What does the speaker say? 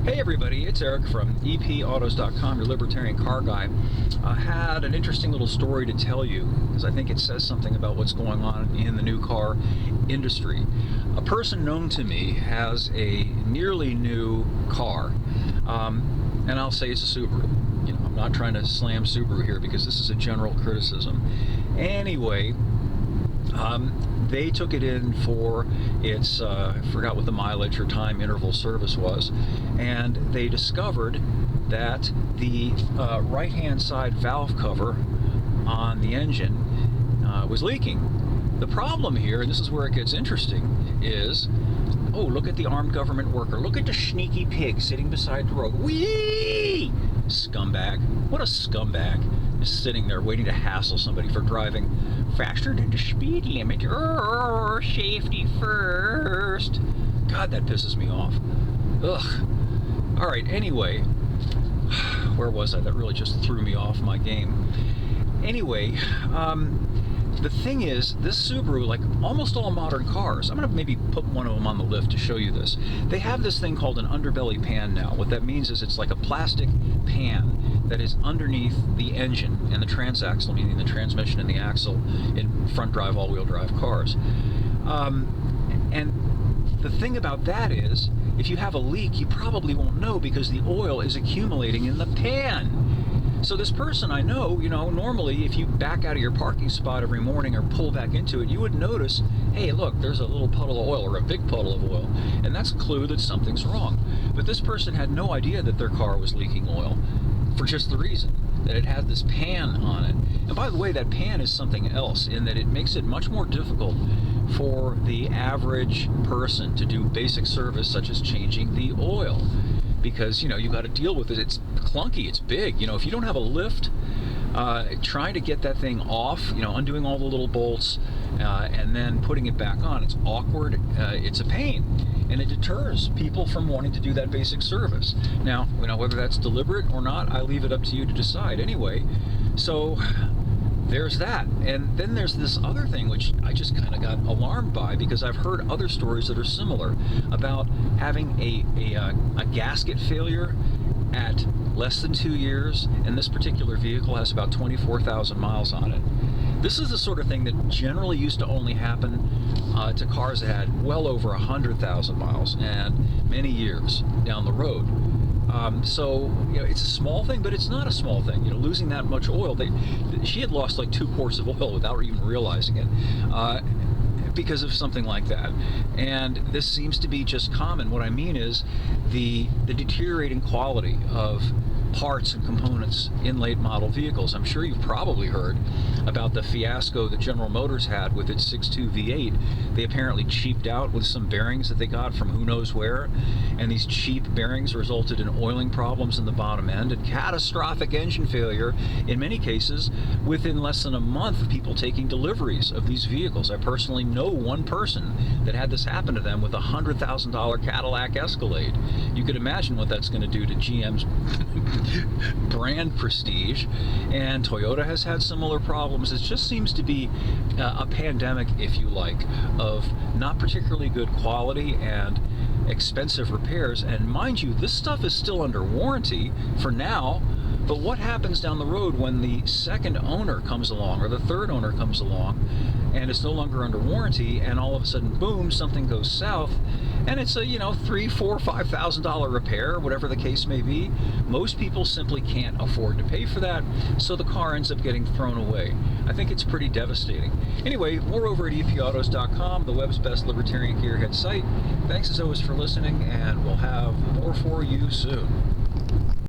Hey everybody, it's Eric from EPautos.com, your libertarian car guy. I had an interesting little story to tell you because I think it says something about what's going on in the new car industry. A person known to me has a nearly new car, and I'll say it's a Subaru. You know, I'm not trying to slam Subaru here because this is a general criticism. Anyway, they took it in for its, I forgot what the mileage or time interval service was, and they discovered that the right-hand side valve cover on the engine was leaking. The problem here, and this is where it gets interesting, is, oh, look at the armed government worker. Look at the sneaky pig sitting beside the road. Whee! Scumbag. What a scumbag. Just sitting there waiting to hassle somebody for driving faster than the speed limit. Safety first. God, that pisses me off. Ugh. Alright, anyway. Where was I? That really just threw me off my game. Anyway, the thing is, this Subaru, like almost all modern cars, I'm going to maybe put one of them on the lift to show you this. They have this thing called an underbelly pan now. What that means is it's like a plastic pan that is underneath the engine and the transaxle, meaning the transmission and the axle in front drive, all-wheel drive cars. And the thing about that is, if you have a leak, you probably won't know because the oil is accumulating in the pan. So this person I know, you know, normally if you back out of your parking spot every morning or pull back into it, you would notice, hey, look, there's a little puddle of oil or a big puddle of oil, and that's a clue that something's wrong. But this person had no idea that their car was leaking oil for just the reason that it had this pan on it. And by the way, that pan is something else in that it makes it much more difficult for the average person to do basic service such as changing the oil. Because, you know, you got to deal with it. It's clunky, it's big. You know, if you don't have a lift, trying to get that thing off, you know, undoing all the little bolts and then putting it back on, it's awkward, it's a pain. And it deters people from wanting to do that basic service. Now, you know, whether that's deliberate or not, I leave it up to you to decide anyway. So there's that. And then there's this other thing which I just kind of got alarmed by because I've heard other stories that are similar about having a gasket failure at less than 2 years, and this particular vehicle has about 24,000 miles on it. This is the sort of thing that generally used to only happen to cars that had well over 100,000 miles and many years down the road. So, you know, it's a small thing, but it's not a small thing. You know, losing that much oil, she had lost like 2 quarts of oil without even realizing it because of something like that. And this seems to be just common. What I mean is the deteriorating quality of parts and components in late model vehicles. I'm sure you've probably heard about the fiasco that General Motors had with its 6.2 V8. They apparently cheaped out with some bearings that they got from who knows where, and these cheap bearings resulted in oiling problems in the bottom end and catastrophic engine failure in many cases within less than a month of people taking deliveries of these vehicles. I personally know one person that had this happen to them with a $100,000 Cadillac Escalade. You could imagine what that's going to do to GM's brand prestige, and Toyota has had similar problems. It just seems to be a pandemic, if you like, of not particularly good quality and expensive repairs. And mind you, this stuff is still under warranty for now, but what happens down the road when the second owner comes along or the third owner comes along and it's no longer under warranty, and all of a sudden, boom, something goes south, and it's a, you know, $3,000, $4,000, $5,000 repair, whatever the case may be. Most people simply can't afford to pay for that, so the car ends up getting thrown away. I think it's pretty devastating. Anyway, more over at EPautos.com, the web's best libertarian gearhead site. Thanks as always for listening, and we'll have more for you soon.